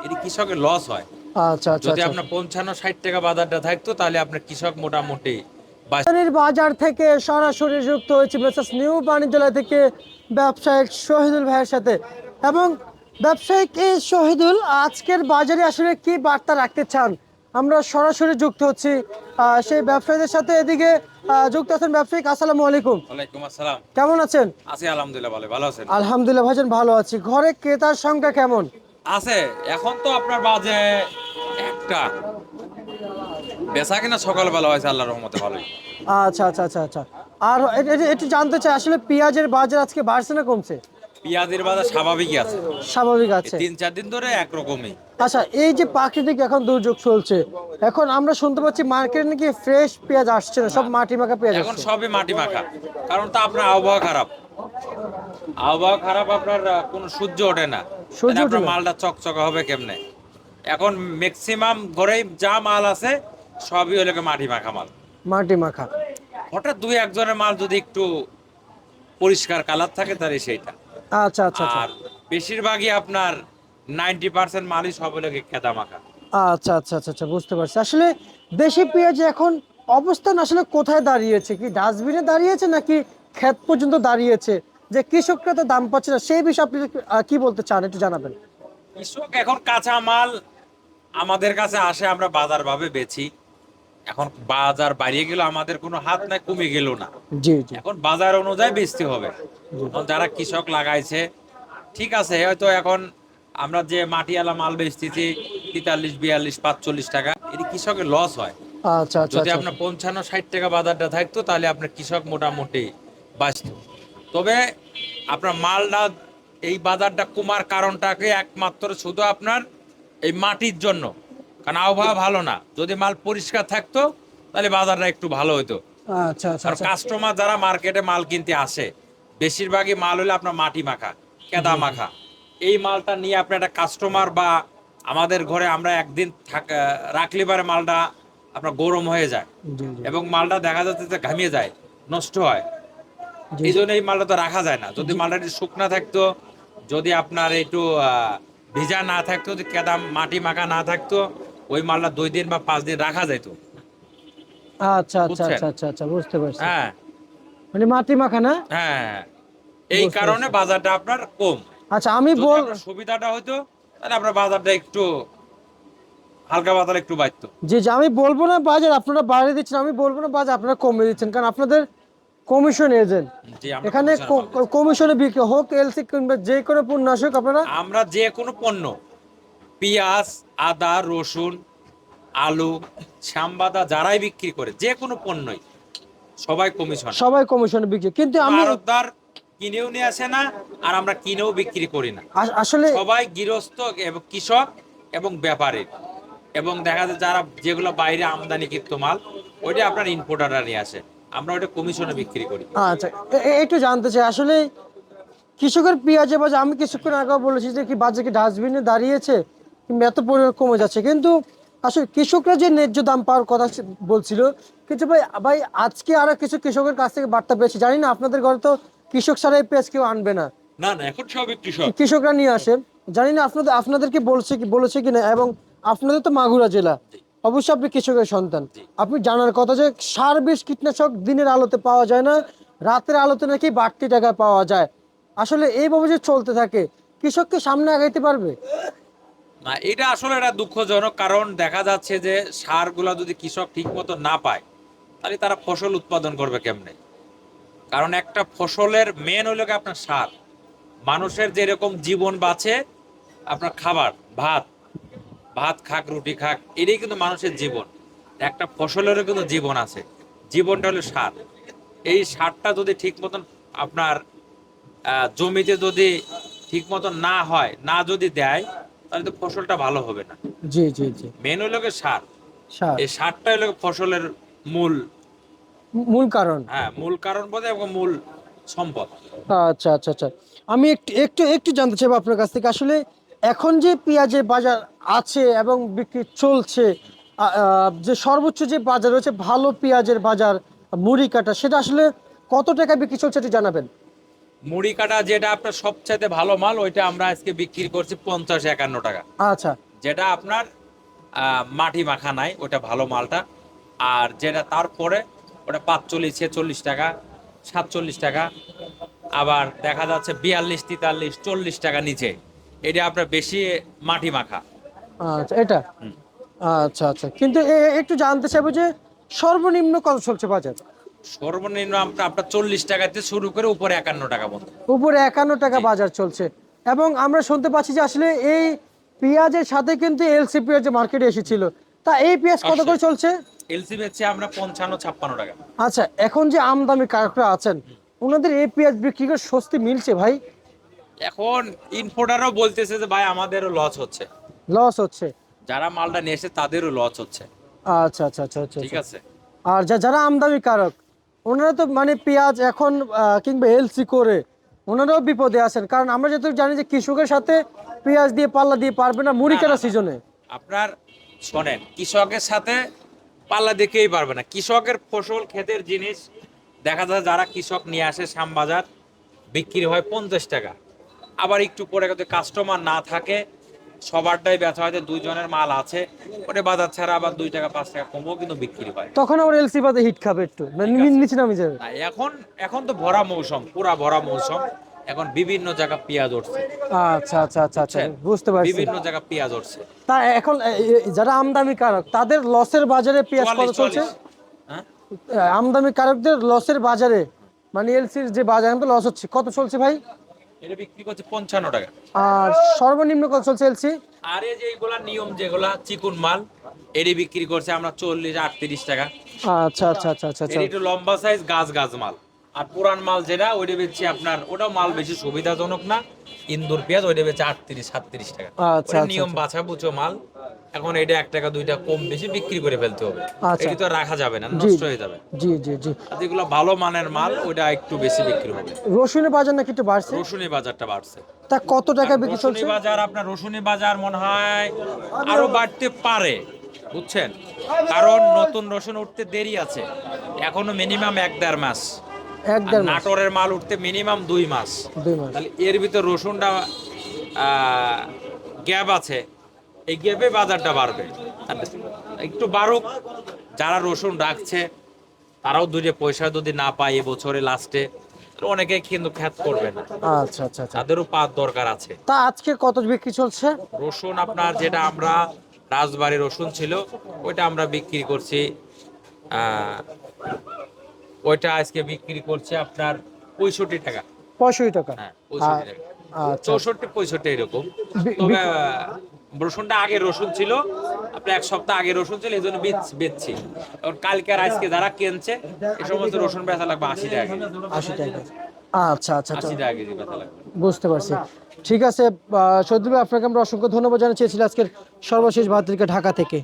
এটি কৃষকের লস হয়। আচ্ছা আচ্ছা যদি আচ্ছা আপনার 55-60 টাকা বাজারটা থাকতো তাহলে আপনার কৃষক মোটামুটি বাজারের বাজার থেকে সরাসরি যুক্ত হয়েছে মেসার্স নিউ বাণিজ্যালয় থেকে ব্যবসায়িক শহীদুল ভাইয়ের সাথে। এবং ব্যবসায়িক এই শহীদুল আজকের বাজারে আসলে কি বার্তা রাখতে চান, আমরা সরাসরি যুক্ত হচ্ছি সেই ব্যবসায়ীদের সাথে। এদিকে যুক্ত আছেন ব্যবসায়িক। আসসালামু আলাইকুম। ওয়ালাইকুম আসসালাম। কেমন আছেন? আছি আলহামদুলিল্লাহ, ভালো আছেন? আলহামদুলিল্লাহ ভাইজান, ভালো আছি। ঘরে ক্রেতার সংখ্যা কেমন? আছে। এখন তো আপনার বাজে একটা, বেচা কিনা সকালবেলা হয়েছে আল্লাহর রহমতে ভালোই। আচ্ছা আচ্ছা আচ্ছা আচ্ছা। আর একটু জানতে চাই, আসলে পেঁয়াজের বাজার আজকে বাড়ছে না কমছে? পেঁয়াজের বাজার স্বাভাবিকই আছে, স্বাভাবিক এই আছে। 3-4 দিন ধরে একরকমই। আচ্ছা, এই যে প্রাকৃতিক এখন দুর্যোগ চলছে, এখন আমরা শুনতে পাচ্ছি মার্কেটে নাকি ফ্রেশ পেঁয়াজ আসছে না, সব মাটি মাখা পেঁয়াজ এখন আসছে। সবই মাটি মাখা, কারণ তো আপনার আবহাওয়া খারাপ। আবহাওয়া খারাপ, আপনার কোনো সূর্য ওঠে না, সূর্য তাহলে ওঠে আপনার না। মালটা চকচকা হবে কেমনে? এখন ম্যাক্সিমাম ঘরেই যা মাল আছে সবই হলো গিয়ে মাটি মাখা মাল। মাটি মাখা। হঠাৎ দুই একজনের মাল যদি একটু পরিষ্কার কালার থাকে তাহলে সেইটা। আচ্ছা আচ্ছা আচ্ছা আর বেশিরভাগই আপনার 90% মালই সব হলো গিয়ে কেদা মাখা। আচ্ছা আচ্ছা আচ্ছা আচ্ছা, বুঝতে পারছি। আসলে দেশি পেঁয়াজ এখন অবস্থান আসলে কোথায় দাঁড়িয়েছে? কি ডাস্টবিনে দাঁড়িয়েছে নাকি ক্ষেত পর্যন্ত দাঁড়িয়েছে, যে কৃষকরা তো দাম পাচ্ছে না? সেই বিষয়ে আপনি কি বলতে চান, একটু জানাবেন। কৃষক এখন কাঁচা মাল আমাদের কাছে আসে, আমরা বাজার ভাবে বেচি। এখন বাজার বাড়িয়ে গেল, আমাদের কোনো হাত নাই, কমে গেল না। জি জি এখন বাজার অনুযায়ী বেচতে হবে। জি। এখন যারা কৃষক লাগাইছে ঠিক আছে, হয়তো এখন আমরা যে মাটিয়ালা মাল বেচতেছি 43, 42, 45 টাকা, এটি কৃষকের লস হয়। আচ্ছা আচ্ছা যদি আচ্ছা আপনার আচ্ছা। 55-60 টাকা বাজারটা থাকতো তাহলে আপনার কৃষক মোটামুটি বাঁচত। তবে আপনার মালটা এই বাজারটা কমার কারণটাকে একমাত্র শুধু আপনার এই মাটির জন্য, কারণ আবহাওয়া ভালো না। যদি মাল পরিষ্কার থাকতো তাহলে বাজারটা একটু ভালো হতো। আচ্ছা আচ্ছা আর আচ্ছা। কাস্টমার যারা মার্কেটে মাল কিনতে আসে, বেশিরভাগই মাল হলে আপনার মাটি মাখা, কেদা জি জি মাখা। এই মালটা নিয়ে আপনি একটা কাস্টমার বা আমাদের ঘরে আমরা একদিন রাখলে পারে মালটা আপনার গরম হয়ে যায় জি জি এবং মালটা দেখা যাচ্ছে যে ঘামিয়ে যায়, নষ্ট হয়। জি এই জি জন্য এই মালটা তো রাখা যায় না। যদি জি। মালটা একটু শুকনা থাকতো, যদি আপনার একটু ভিজা না থাকতো, যদি কেদা মাটি মাখা না থাকতো, ওই মালটা 2 দিন বা 5 দিন রাখা যেত। আচ্ছা আচ্ছা বুঝছেন? আচ্ছা আচ্ছা আচ্ছা, বুঝতে পারছি। হ্যাঁ মানে মাটি মাখা না? হ্যাঁ, এই বুঝতে কারণে পারছি। বাজারটা আপনার কম। আচ্ছা আমি যদি আপনার সুবিধাটা হতো তাহলে আপনার বাজারটা একটু হালকা পাতলা একটু বাড়তো। জি জি, আমি বলবো না বাজার আপনারা বাড়িয়ে দিচ্ছেন, আমি বলবো না বাজার আপনারা কমিয়ে দিচ্ছেন, কারণ আপনাদের কমিশন এজেন্ট। জি, আমরা এখানে কমিশনে মাল বেচি। কমিশনে বিক্রি হোক, এলসি কিংবা যে কোনো পণ্য আসুক, আপনারা। আমরা যে কোনো পণ্য, পেঁয়াজ, আদা, রসুন, আলু, শ্যামবাদা যারাই বিক্রি করে যে কোনো পণ্যই সবাই কমিশনে। সবাই কমিশনে বিক্রি, কিন্তু কোনো আমি আড়তদার কিনেও নিয়ে আসে না, আর আমরা কিনেও বিক্রি করি না। আসলে সবাই গৃহস্থ এবং কৃষক এবং ব্যাপারী, এবং দেখা যায় যারা যেগুলো বাইরে আমদানিকৃত মাল ওইটা আপনার ইম্পোর্টাররা নিয়ে আসে, আমরা ওইটা কমিশনে বিক্রি করি। আচ্ছা, একটু জানতে চাই আসলে কৃষকের পেঁয়াজের বাজার, আমি কিছুক্ষণ আগেও বলেছি যে কি বাজার কি ডাস্টবিনে দাঁড়িয়েছে কিংবা এত পরিমাণ কমে যাচ্ছে, কিন্তু আসলে কৃষকরা যে ন্যায্য দাম পাওয়ার কথা বলছিল, কিন্তু ভাই ভাই আজকে আরো কিছু কৃষকের কাছ থেকে বার্তা পেয়েছি, জানি না আপনাদের ঘরে তো কৃষক ছাড়া এই পেঁয়াজ কেউ আনবে না, না না, এখন সবই কৃষক। কৃষকরা নিয়ে আসে। জানি না আপনাদেরকে বলেছে কিনা। এবং আপনাদের তো মাগুরা জেলা, জি অবশ্যই আপনি কৃষকের সন্তান, জি। আপনি জানার কথা যে সার বিষ কীটনাশক দিনের আলোতে পাওয়া যায় না, রাতের আলোতে নাকি বাড়তি টাকায় পাওয়া যায়। আসলে এইভাবে যে চলতে থাকে, কৃষককে সামনে আগাইতে পারবে? না, এটা আসলে একটা দুঃখজনক, কারণ দেখা যাচ্ছে যে সারগুলা যদি কৃষক ঠিক মতো না পায় তাহলে তারা ফসল উৎপাদন করবে কেমনে? কারণ একটা ফসলের মেন হলো গিয়ে আপনার সার। মানুষের যেরকম জীবন বাঁচে আপনার খাবার, ভাত, ভাত খাক রুটি খাক, এটাই কিন্তু মানুষের জীবন। একটা ফসলেরও কিন্তু জীবন আছে, জীবনটা হলো সার। এই সারটা যদি ঠিক মতন আপনার জমিতে যদি ঠিক মতন না হয়, না যদি দেয়, তাহলে তো ফসলটা ভালো হবে না। জি জি জি। মেন হলো গিয়ে সার। সার এই সারটা হলো গিয়ে ফসলের মূল, মূল কারণ। হ্যাঁ মূল কারণ বোধহয় এবং মূল সম্পদ। আচ্ছা আচ্ছা আচ্ছা। আমি একটু একটু একটু জানতে চাইবো আপনার কাছ থেকে, আসলে এখন যে পেঁয়াজের বাজার আছে এবং বিক্রি চলছে, যে সর্বোচ্চ যে বাজার রয়েছে ভালো পেঁয়াজের বাজার, মুড়ি কাটা, সেটা আসলে কত টাকা বিক্রি চলছে একটু জানাবেন। মুড়ি কাটা যেটা আপনার সবচাইতে ভালো মাল, ওইটা আমরা আজকে বিক্রি করছি 50-51 টাকা। আচ্ছা যেটা আপনার মাটি মাখা নাই, ওটা ভালো মালটা। আর যেটা তারপরে ওটা 45 46 টাকা, 47 টাকা, আবার দেখা যাচ্ছে 42 43 40 টাকা নিচে, এটা আপনার বেশি মাটি মাখা। আচ্ছা এটা, আচ্ছা আচ্ছা, কিন্তু একটু জানতে চাইবো যে সর্বনিম্ন কত চলছে বাজার? সর্বনিম্ন আপনার 40 টাকাতে শুরু করে উপরে 51 টাকা পর্যন্ত। উপরে 51 টাকা বাজার চলছে। এবং আমরা শুনতে পাচ্ছি যে আসলে এই পেঁয়াজের সাথে কিন্তু এলসি পেঁয়াজ মার্কেটে এসেছিল, তা এই পেঁয়াজ কত করে চলছে? এলসি বেচছে আমরা 55 56 টাকা। আচ্ছা, এখন যে আমদানি কারকরা আছেন ওনাদের এই পেঁয়াজ বিক্রি করে স্বস্তি মিলছে ভাই? এখন ইনপোর্টারও বলতেছে যে ভাই আমাদেরও লস হচ্ছে, লস হচ্ছে? যারা মালটা নিয়ে এসে তাদেরও লস হচ্ছে। আচ্ছা আচ্ছা আচ্ছা আচ্ছা ঠিক আচ্ছা। আছে। আর যারা আমদানি কারক ওনারা তো মানে পেঁয়াজ এখন কিংবা এলসি করে ওনারাও বিপদে আছেন, কারণ আমরা যেহেতু জানি যে কৃষকের সাথে পেঁয়াজ দিয়ে পাল্লা দিয়ে পারবে না মুড়ি কাটা সিজনে। আপনার শোনেন, কৃষকের সাথে পাল্লা দিকেই পারবে না। কৃষকের ফসল ক্ষেতের জিনিস দেখা যায় যারা কৃষক নিয়ে আসে শ্যামবাজার বিক্রি হয় 50 টাকা। আবার একটু পরে যদি কাস্টমার না থাকে, সবারটাই ব্যথা হয় যে দুইজনের মাল আছে, ওটা বাজার ছাড়া আবার 2 টাকা 5 টাকা কমও কিন্তু বিক্রি হয়। তখন আবার এলসি বাদে হিট খাবে একটু, মানে নিচে নামে যাবে। না, এখন এখন তো ভরা মৌসুম, পুরা ভরা মৌসুম। এখন বিভিন্ন জায়গা পেঁয়াজ উঠছে, আচ্ছা আচ্ছা আচ্ছা আচ্ছা, বুঝছেন? বুঝতে পারছি। বিভিন্ন জায়গা পেঁয়াজ উঠছে। তা এখন যারা আমদানি কারক তাদের লসের বাজারে পেঁয়াজ কত 44 চলছে? 44, হ্যাঁ, আমদানি কারকদের লসের বাজারে, মানে এলসির যে বাজার এখন লস হচ্ছে, কত চলছে ভাই? এটা বিক্রি করছে 55 টাকা। আর সর্বনিম্ন কত চলছে এলসি? আর এই যে এইগুলা নিয়ম যেগুলা চিকুন মাল, এটি বিক্রি করছে আমরা 40 38 টাকা। আচ্ছা আচ্ছা আচ্ছা আচ্ছা আচ্ছা এটি একটু লম্বা সাইজ গাছ গাছ মাল। আর পুরান মাল যেটা ওইটা বেচছি আপনার, ওটাও মাল বেশি সুবিধাজনক না, ইন্দুর পেঁয়াজ, ওইটা বেচে 38 37 টাকা। আচ্ছা ওটা আচ্ছা নিয়ম বাছা বুঝো মাল। এখন এটা 1 টাকা 2 টাকা কম বেশি বিক্রি করে ফেলতে হবে, আচ্ছা। এটি তো আর রাখা যাবে না, জি নষ্ট হয়ে যাবে। জি জি জি। আর যেগুলো ভালো মানের মাল ওইটা একটু বেশি বিক্রি হবে। রসুনের বাজার নাকি একটু বাড়ছে? রসুনি বাজারটা বাড়ছে। তা কত টাকা বিক্রি রসুনি চলছে? বাজার, আপনার রসুনি বাজার মনে হয় আরো বাড়তে পারে, বুঝছেন? কারণ নতুন রসুন উঠতে দেরি আছে, এখনো মিনিমাম 1 দেড় মাস। এক আর দেড় মাস, নাটোরের মাল উঠতে মিনিমাম 2 মাস। 2 মাস। তাহলে এর ভিতর রসুনটা গ্যাপ আছে, এই গ্যাপে বাজারটা বাড়বে। আর একটু বাড়ুক, যারা রসুন রাখছে তারাও দুটো পয়সা যদি না পায় এবছরে লাস্টে, অনেকে কিন্তু খ্যাত করবে না, আচ্ছা আচ্ছা আচ্ছা। তাদেরও পাত দরকার আছে। তা আজকে কত বিক্রি চলছে? রসুন আপনার যেটা আমরা রাজবাড়ি রসুন ছিল ওইটা আমরা বিক্রি করছি, ওইটা আজকে বিক্রি করছে আপনার 65 টাকা। 65 টাকা? হ্যাঁ, 65 টাকা, আচ্ছা। 64 65 এরকম। বি- তবে বিক্রি- রসুনটা আগে রসুন ছিল, আপনার 1 সপ্তাহ আগে রসুন ছিল, এই জন্য বেচছি। এখন কালকে আর আজকে যারা কিনছে এই সমস্ত রসুন বেচা লাগবে 80 টাকা কেজি। 80 টাকা? আচ্ছা আচ্ছা আচ্ছা, 80 টাকা কেজি বেচা লাগবে। বুঝতে পারছি। ঠিক আছে, সৌদি ভাই আপনাকে আমরা অসংখ্য ধন্যবাদ জানাচ্ছি। ছিল আজকের সর্বশেষ বার্তা ঢাকা থেকে।